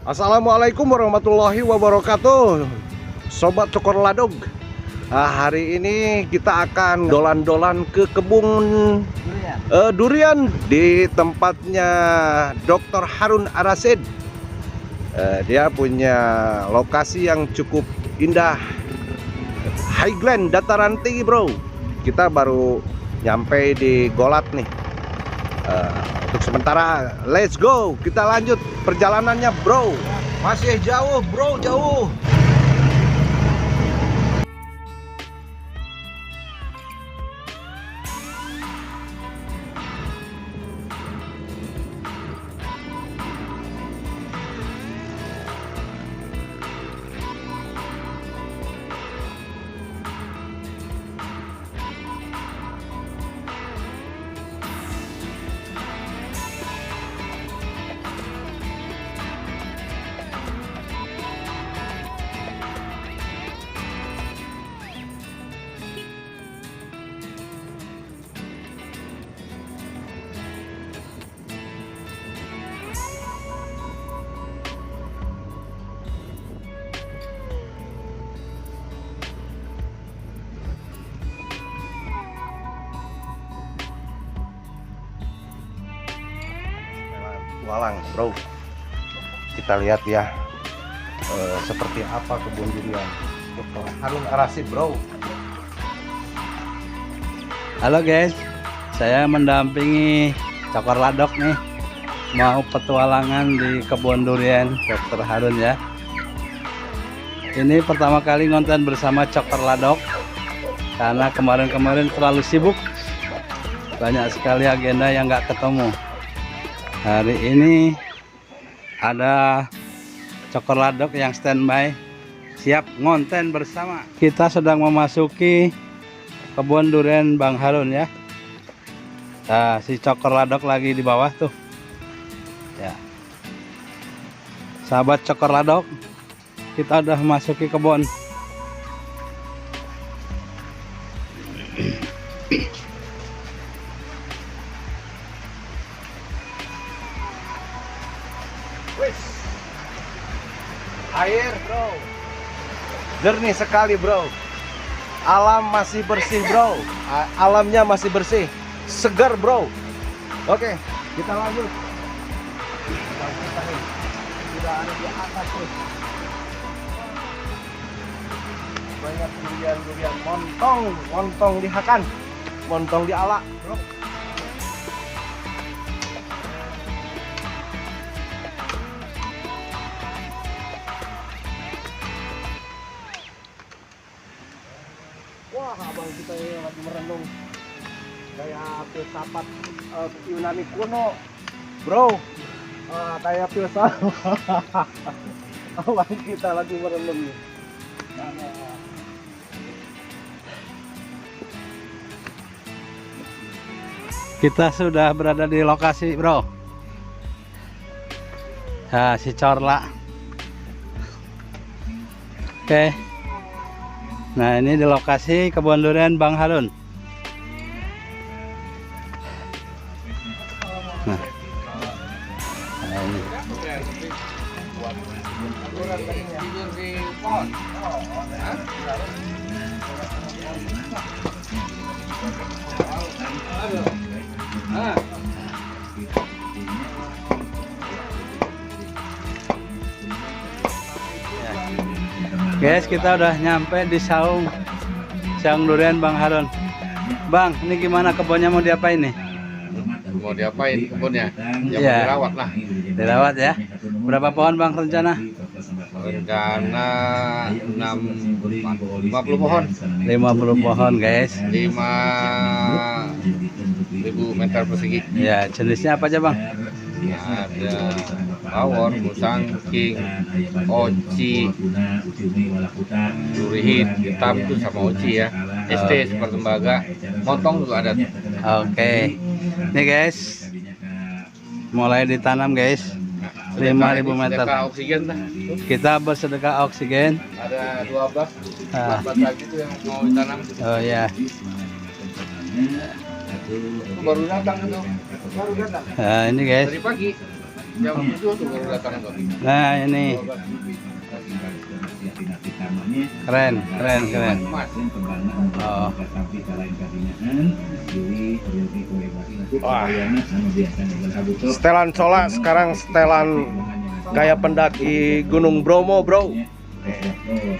Assalamualaikum warahmatullahi wabarakatuh, Sobat Cokor Ladog. Hari ini kita akan dolan-dolan ke kebun durian di tempatnya Dr. Harun Ar-Rasyid. Dia punya lokasi yang cukup indah, highland, dataran tinggi bro. Kita baru nyampe di Golat nih. Untuk sementara let's go, kita lanjut perjalanannya bro. Masih jauh bro, jauh. Walang bro, kita lihat ya seperti apa kebun durian Dr. Harun Ar-Rasyid bro. Halo guys, saya mendampingi Cokor Ladog nih, mau petualangan di kebun durian Dr. Harun ya. Ini pertama kali ngonten bersama Cokor Ladog karena kemarin-kemarin terlalu sibuk, banyak sekali agenda yang nggak ketemu. Hari ini ada Cokor Ladog yang standby siap ngonten bersama. Kita sedang memasuki kebun durian Bang Harun ya. Nah, si Cokor Ladog lagi di bawah tuh ya. Sahabat Cokor Ladog, kita udah memasuki kebun. Air bro, jernih sekali bro. Alam masih bersih bro, alamnya masih bersih, segar bro. Oke, kita lanjut. Kita nih sudah ada di atas tuh. Banyak durian montong dihakan, montong diala bro. Wah, abang kita ini lagi merenung kayak filsafat Yunani kuno, bro. Kayak filsafat. Abang kita lagi merenung nih. Kita sudah berada di lokasi bro. Nah, si Corla. Oke. Nah, ini di lokasi kebun durian Bang Harun. Nah, ini. Guys, kita udah nyampe di saung durian Bang Harun. Bang, ini gimana kebunnya mau diapain nih? Mau diapain kebunnya? Ya Iya. mau dirawat lah. Dirawat ya. Berapa pohon Bang rencana? Rencana 50 pohon, 50 pohon guys. 5.000 meter persegi. Ya, jenisnya apa aja Bang? Ada bawor, musang, king, oci, durihin, hitam tuh sama oci ya. ST super tembaga, montong juga ada. Oke. Nih guys. Mulai ditanam guys. 5.000 meter. Sedekah oksigen dah. Kita bersedekah oksigen. Ada 12, Ah. 14 lagi tuh yang mau ditanam. Oh ya. Itu baru datang itu. Baru datang. Nah, ini guys. Dari pagi jam 7 tuh baru datang tuh. Nah, ini keren. Mas, Oh. Wah. Setelan Cola sekarang setelan gaya pendaki Gunung Bromo, bro.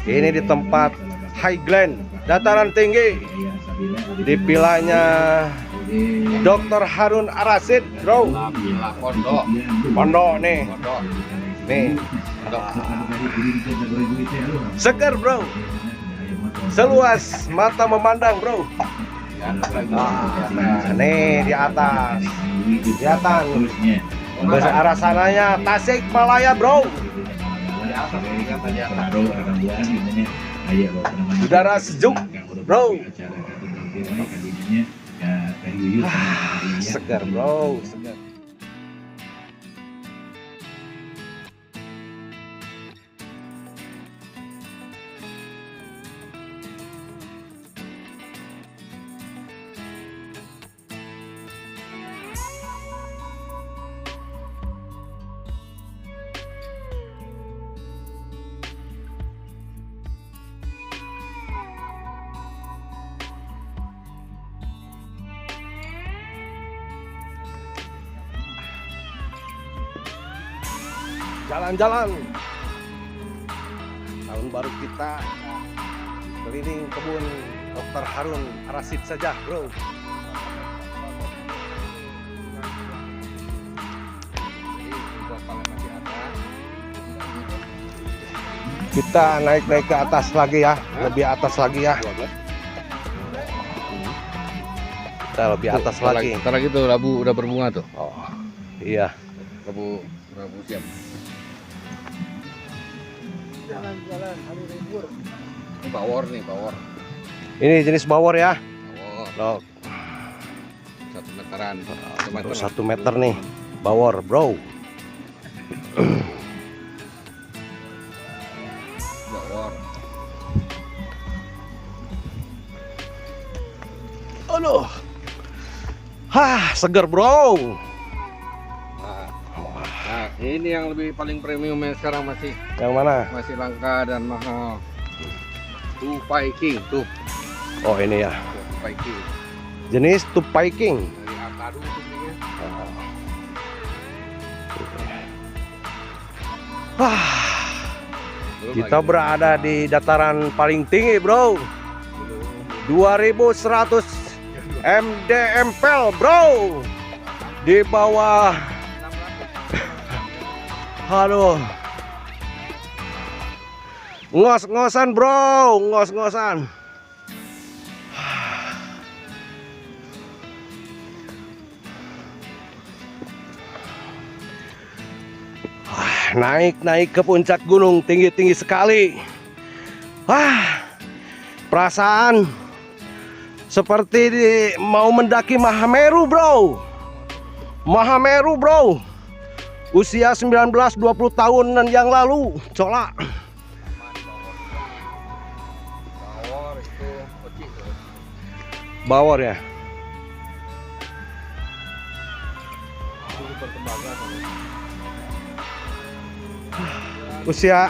Ini di tempat Highland, dataran tinggi. Di vilanya Dr. Harun Ar-Rasyid, bro. Gila, pondok. Pondok nih, Pondok. nih. Pondok. Seger, bro. Seluas mata memandang, bro. Nih di atas, kelihatan. Ke arah sananya Tasik Malaya, bro. Udara sejuk, bro. Segar, bro. Segar. Jalan-jalan tahun baru kita keliling kebun Dr. Harun Ar-Rasyid saja, bro. Kita naik ke atas lagi ya, lebih atas lagi ya. Kita lebih atas lagi. Ntar lagi tuh labu udah berbunga tuh. Oh, iya. Labu siap. Jalan-jalan hari libur. Ini bawor nih, bawor. Ini jenis bawor ya. Bawor. Loh, 1 meteran. 1 meter nih, bawor, bro. Bawor. Aduh. Hah, seger, bro. Nah, ini yang paling premium yang sekarang masih Yang mana? langka dan mahal. Tupai King tuh. Oh, ini ya. Tupai King. Jenis Tupai King. Dari Akadu tuh belinya. Wah, Belum kita lagi. berada di dataran paling tinggi, bro. 2100 mdmpl, bro. Di bawah. Aduh. Ngos-ngosan, bro. Ngos-ngosan. Naik ke puncak gunung tinggi-tinggi sekali. Perasaan seperti mau mendaki Mahameru, bro. Mahameru, bro. Usia 19-20 tahunan yang lalu, Cola. Bawor itu oci tuh. Bawor ya. Super tembaga sama. Usia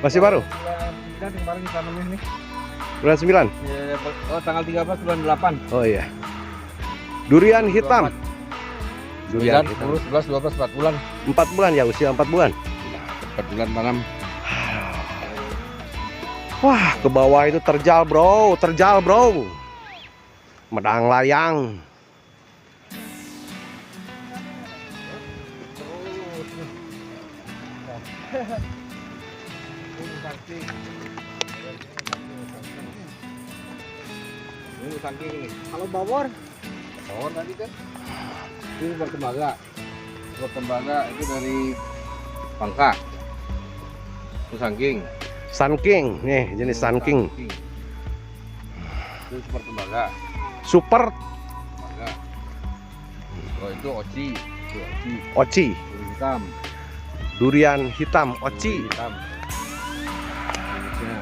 masih baru. Bulan 9 kemarin ditanamnya nih. Bulan 9. Oh, tanggal 13 bulan 8. Oh iya. Durian hitam. Durian 9, hitam. 10, 11, 12, 4 bulan. 4 bulan ya, usia 4 bulan. 4 bulan tanam. Wah, ke bawah itu terjal bro, terjal bro. Medang layang. Ini saking ini. Kalau bawor, Bawor tadi kan. Ini bertembaga. Bertembaga itu dari Pangka. Itu sangking. Sun King, nih jenis Sun King. Itu super tembaga. Super Tembaga. Oh itu oci. Itu oci. Oci, Duri hitam. durian hitam, Duri Oci. hitam. Jenisnya.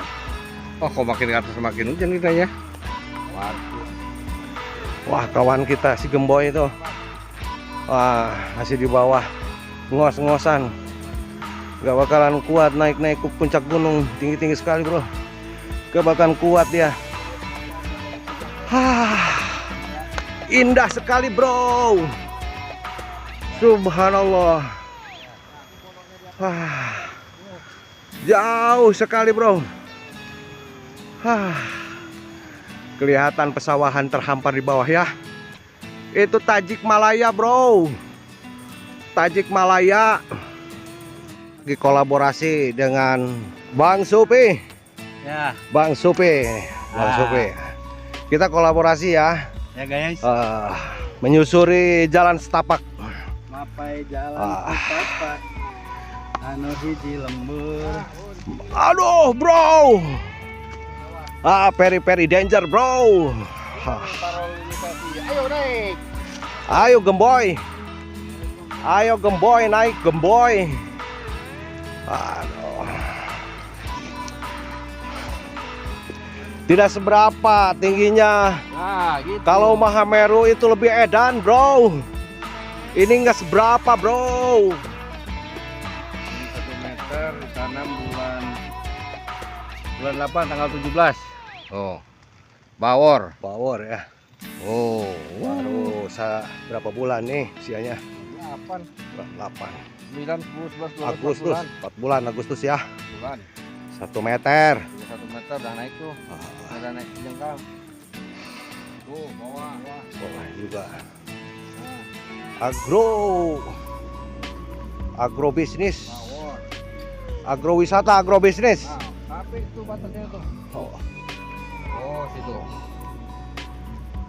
Oh kok makin ke atas makin hujan kita ya. Waduh. Wah, kawan kita si Gemboy itu. Wah, masih di bawah. Ngos-ngosan. Gak bakalan kuat naik-naik ke puncak gunung. Tinggi-tinggi sekali bro. Gak bakalan kuat dia. Indah sekali bro. Subhanallah. Jauh sekali bro. Kelihatan pesawahan terhampar di bawah ya. Itu Tajik Malaya bro. Tajik Malaya lagi kolaborasi dengan Bang Supi. Ya, Bang Supi. Bang Ah. Supi. Kita kolaborasi ya. ya guys. Menyusuri jalan setapak. Mapai jalan Ah. setapak. Anu hiji lembur. Aduh bro. Very danger bro. Ayo naik. Ayo Gemboy. Ayo Gemboy, naik Gemboy. Aduh. Tidak seberapa tingginya. Nah, gitu. Kalau Mahameru itu lebih edan bro. Ini nggak seberapa bro. Ini 1 meter tanam bulan 8 tanggal 17. Oh. Bawor. Power ya. Oh. Waduh, berapa bulan nih usianya? 8, 8 9, 10, 11, 12, Agustus, 4 bulan Agustus ya. bulan. 1 meter. 1 meter udah naik tuh. Udah naik jengkal. Tuh, bawah. Wah juga. Nah, Agrobisnis, bawor. agrowisata, agrobisnis. Nah, tapi itu batasnya tuh. Oh, situ.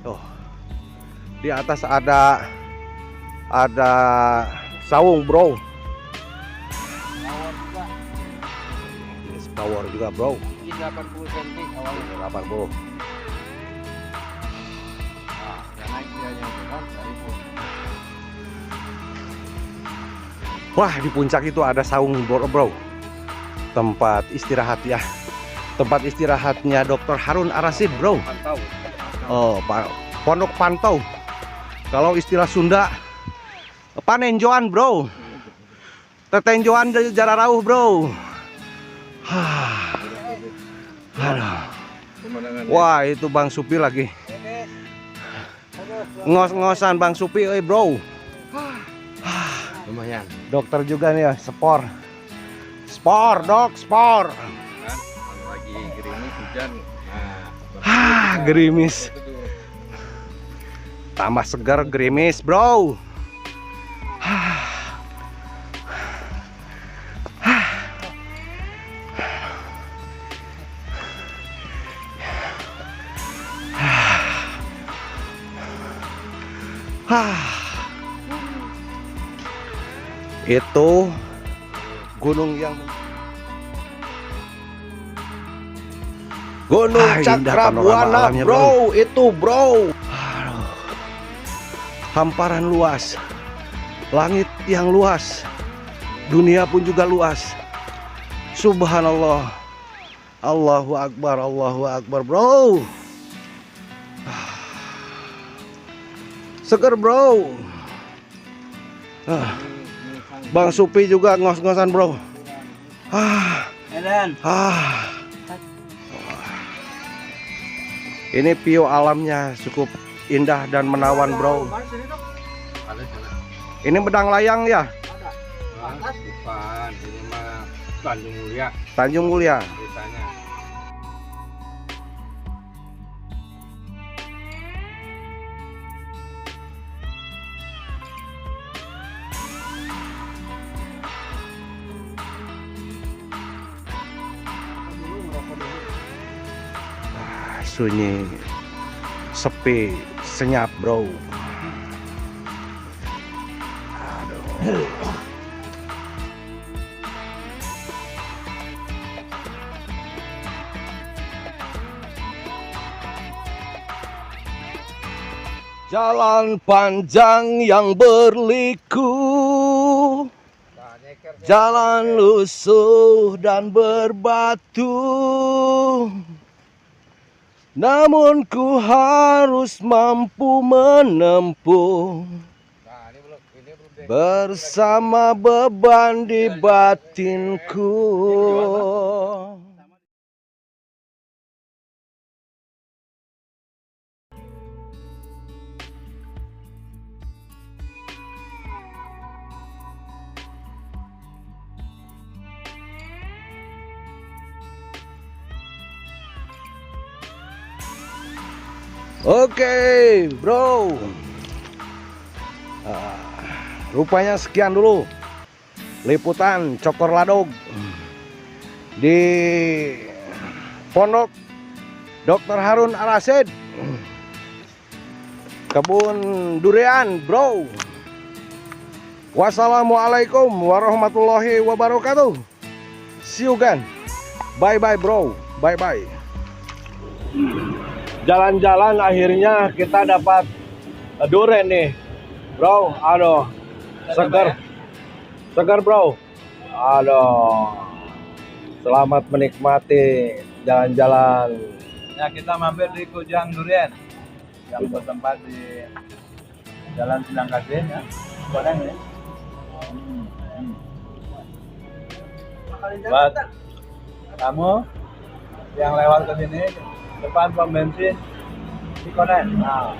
Tuh. Di atas ada saung, bro. Bawor juga. Jenis power juga, bro. Ini 80 cm awalnya. 80. Nah, yang naik dia yang kan dari pun. Wah, di puncak itu ada saung, bro. Tempat istirahat ya. Tempat istirahatnya Dr. Harun Ar-Rasyid, bro. Pantau. Oh, pondok pantau. Kalau istilah Sunda, panenjoan, bro. Tetenjoan jararauh, bro. Aduh. Pemandangannya. Wah, itu Bang Supi lagi. Ngos-ngosan Bang Supi, bro. Lumayan. Dokter juga nih ya, spor. Spor, dok, spor. Kan kalau lagi gerimis hujan. Nah, Gerimis. itu tuh. Tambah segar gerimis, bro. Itu gunung yang Gunung Cakrabuana, bro. Itu, bro. Aduh. Hamparan luas. Langit yang luas. Dunia pun juga luas. Subhanallah. Allahu Akbar, bro. Seger, bro. Bang Supi juga ngos-ngosan, bro. Edan. Ini view alamnya cukup indah dan menawan, bro. Ada sana. Ini Medang Layang ya, Bukan, ini mah Tanjung Mulia Tanjung Mulia. desanya. sunyi, sepi, senyap bro. Aduh. Jalan panjang yang berliku, jalan lusuh dan berbatu, namun ku harus mampu menempuh bersama beban di batinku. Oke, bro. Rupanya sekian dulu liputan Cokor Ladog di Pondok Dr. Harun Al-Rashid, Kebun Durian, bro. Wassalamualaikum warahmatullahi wabarakatuh. See you again. Bye bye, bro. Bye bye. Jalan-jalan akhirnya kita dapat durian nih, bro. Aduh, segar, segar bro. Aduh, selamat menikmati jalan-jalan. Ya, kita mampir di Kujang Durian yang bertempat di Jalan Sindang Kasih ya. Kodang ya. Buat kamu yang lewat ke sini, depan pom bensin di Konen. Nah,